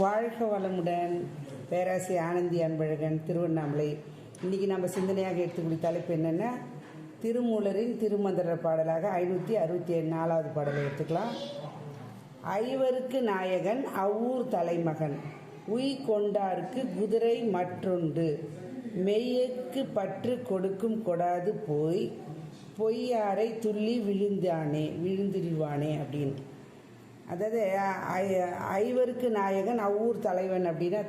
வாழ்க வளமுடன். பேராசிரியர் ஆனந்தி அன்பழகன், திருவண்ணாமலை. இன்றைக்கி நம்ம சிந்தனையாக எடுத்துக்கூடிய தலைப்பு என்னென்னா, திருமூலரின் திருமந்திர பாடலாக 564வது பாடலை எடுத்துக்கலாம். ஐவருக்கு நாயகன் அவ்வூர் தலைமகன், உய் கொண்டாருக்கு குதிரை மற்றொன்று, மெய்யக்கு பற்று கொடுக்கும் கொடாது போய், பொய்யாரை துள்ளி விழுந்திடுவானே அப்படின்னு. அதாவது ஐவருக்கு நாயகன் அவ்வூர் தலைவன் அப்படின்னா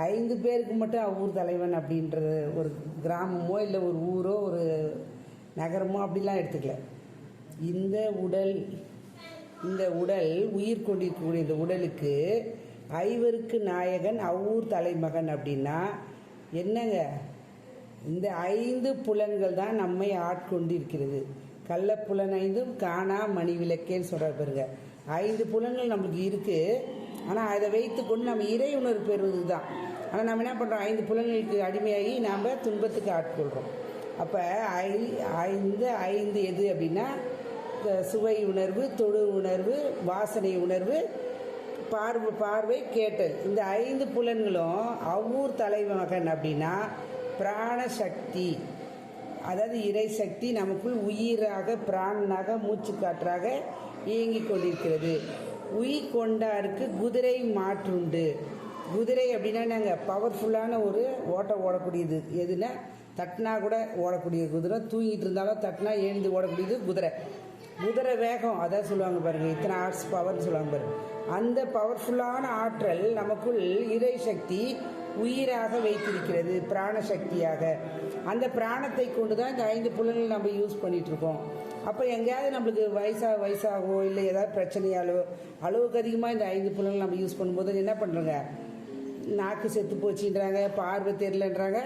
5 பேருக்கு மட்டும் அவ்வூர் தலைவன் அப்படின்ற ஒரு கிராமமோ இல்லை ஒரு ஊரோ ஒரு நகரமோ அப்படிலாம் எடுத்துக்கல. இந்த உடல் உயிர் கொண்டிருக்கக்கூடிய இந்த உடலுக்கு ஐவருக்கு நாயகன் அவ்வூர் தலைமகன் அப்படின்னா என்னங்க, இந்த 5 புலன்கள் தான் நம்மை ஆட்கொண்டிருக்கிறது. கள்ளப்புலன் 5 காணா மணி விளக்கேன்னு சொல்கிற பாருங்க. 5 புலன்கள் நம்மளுக்கு இருக்குது. ஆனால் அதை வைத்து கொண்டு நம்ம இறை உணர்வு பெறுவது தான். ஆனால் நம்ம என்ன பண்ணுறோம், 5 புலன்களுக்கு அடிமையாகி நாம் துன்பத்துக்கு ஆட்கொள்கிறோம். அப்போ 5 எது அப்படின்னா, சுவை உணர்வு, தொடு உணர்வு, வாசனை உணர்வு, பார்வை, கேட்டல். இந்த 5 புலன்களும் அவ்வூர் தலைமகன் அப்படின்னா பிராணசக்தி, அதாவது இறை சக்தி நமக்குள் உயிராக, பிராணனாக, மூச்சு காற்றாக இயங்கிக் கொண்டிருக்கிறது. உயிர் கொண்டாருக்கு குதிரை மாற்றுண்டு. குதிரை அப்படின்னா நாங்கள் பவர்ஃபுல்லான ஒரு ஓடக்கூடியது. எதுனா தட்டினா கூட ஓடக்கூடிய குதிரை, தூங்கிட்டு இருந்தாலும் தட்டினா எழுந்து ஓடக்கூடியது குதிரை வேகம். அதான் சொல்லுவாங்க பாருங்கள், இத்தனை ஹார்ஸ் பவர்னு சொல்லுவாங்க பாருங்கள். அந்த பவர்ஃபுல்லான ஆற்றல் நமக்குள் இறை சக்தி உயிராக வைத்திருக்கிறது, பிராணசக்தியாக. அந்த பிராணத்தை கொண்டு தான் இந்த 5 புலன்கள் நம்ம யூஸ் பண்ணிகிட்ருக்கோம். அப்போ எங்கேயாவது நம்மளுக்கு வயசாகவோ இல்லை ஏதாவது பிரச்சனையாலோ அளவுக்கு அதிகமாக இந்த 5 புலன்கள் நம்ம யூஸ் பண்ணும்போது என்ன பண்ணுறோங்க, நாக்கு செத்து போச்சுன்றாங்க, பார்வை தெரியலன்றாங்க,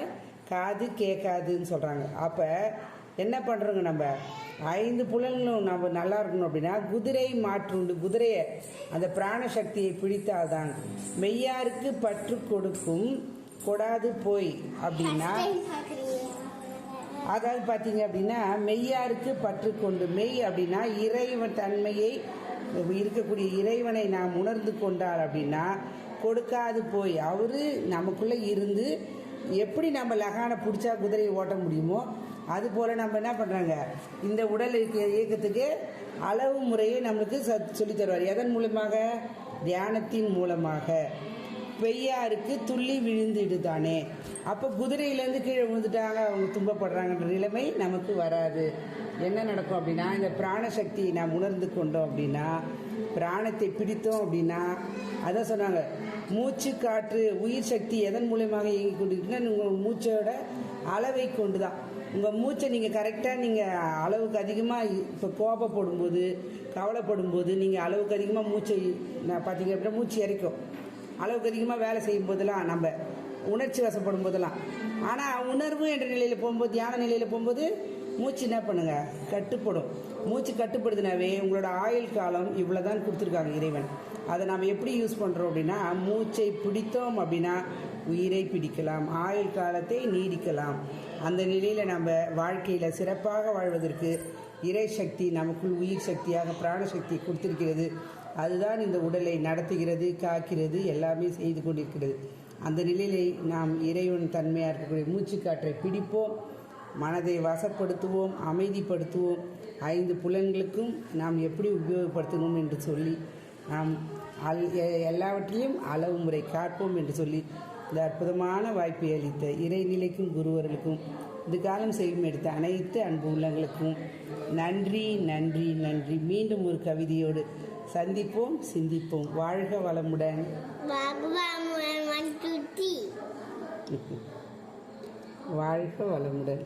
காது கேட்காதுன்னு சொல்கிறாங்க. அப்போ என்ன பண்ணுறோங்க, நம்ம 5 புலன்களும் நம்ம நல்லா இருக்கணும் அப்படின்னா குதிரை மாற்றுண்டு. குதிரையை, அந்த பிராணசக்தியை பிடித்தால்தான். மெய்யாருக்கு பற்று கொடுக்கும் கொடாது போய் அப்படின்னா, அதாவது பார்த்தீங்க அப்படின்னா மெய்யாருக்கு பற்று கொண்டு, மெய் அப்படின்னா இறைவன் தன்மையை இருக்கக்கூடிய இறைவனை நாம் உணர்ந்து கொண்டால் அப்படின்னா கொடுக்காது போய், அவரு நமக்குள்ளே இருந்து எப்படி நம்ம லகானை பிடிச்சா குதிரையை ஓட்ட முடியுமோ அதுபோல் நம்ம என்ன பண்ணுறாங்க, இந்த உடல் இயக்கத்துக்கு அளவு முறையை நம்மளுக்கு சொல்லித் தருவார். எதன் மூலமாக? தியானத்தின் மூலமாக. பெய்யாருக்கு துள்ளி விழுந்துடுதானே. அப்போ குதிரையிலேருந்து கீழே விழுந்துட்டாங்க, அவங்க துன்பப்படுறாங்கன்ற நிலைமை நமக்கு வராது. என்ன நடக்கும் அப்படின்னா, இந்த பிராணசக்தியை நாம் உணர்ந்து கொண்டோம் அப்படின்னா, பிராணத்தை பிடித்தோம் அப்படின்னா, அதான் சொன்னாங்க, மூச்சு காற்று உயிர் சக்தி எதன் மூலமாக இயங்கி கொண்டிருக்குன்னா உங்கள் மூச்சோட அளவை கொண்டு தான். உங்கள் மூச்சை நீங்கள் கரெக்டாக நீங்கள் அளவுக்கு அதிகமாக இப்போ கோபப்படும் போது, கவலைப்படும் போது நீங்கள் அளவுக்கு அதிகமாக மூச்சை பார்த்தீங்க அப்படின்னா மூச்சு இறைக்கும். அளவுக்கு அதிகமாக வேலை செய்யும் போதெல்லாம், நம்ம உணர்ச்சி வசப்படும் போதெல்லாம். ஆனால் உணர்வு என்ற நிலையில் போகும்போது, தியான நிலையில் போகும்போது மூச்சு என்ன பண்ணுங்க, கட்டுப்படும். மூச்சு கட்டுப்படுத்தினாவே உங்களோட ஆயுள் காலம் இவ்வளோ தான் கொடுத்துருக்காங்க இறைவன். அதை நாம் எப்படி யூஸ் பண்ணுறோம் அப்படின்னா, மூச்சை பிடித்தோம் அப்படின்னா உயிரை பிடிக்கலாம், ஆயுள் காலத்தை நீடிக்கலாம். அந்த நிலையில் நம்ம வாழ்க்கையில் சிறப்பாக வாழ்வதற்கு இறை சக்தி நமக்குள் உயிர் சக்தியாக பிராணசக்தியை கொடுத்திருக்கிறது. அதுதான் இந்த உடலை நடத்துகிறது, காக்கிறது, எல்லாமே செய்து கொண்டிருக்கிறது. அந்த நிலையிலே நாம் இறைவன் தன்மையாக இருக்கக்கூடிய மூச்சு காற்றை பிடிப்போம், மனதை வசப்படுத்துவோம், அமைதிப்படுத்துவோம். 5 புலன்களுக்கும் நாம் எப்படி உபயோகப்படுத்தணும் என்று சொல்லி நாம் எல்லாவற்றிலும் அளவு முறை காட்போம் என்று சொல்லி இந்த அற்புதமான வாய்ப்பை அளித்த இறைநிலைக்கும் குருவர்களுக்கும் இது காலம் செய்யும் எடுத்த அனைத்து அன்பு உள்ளங்களுக்கும் நன்றி நன்றி நன்றி. மீண்டும் ஒரு கவிதையோடு சந்திப்போம், சிந்திப்போம். வாழ்க வளமுடன். வாழ்க வளமுடன்.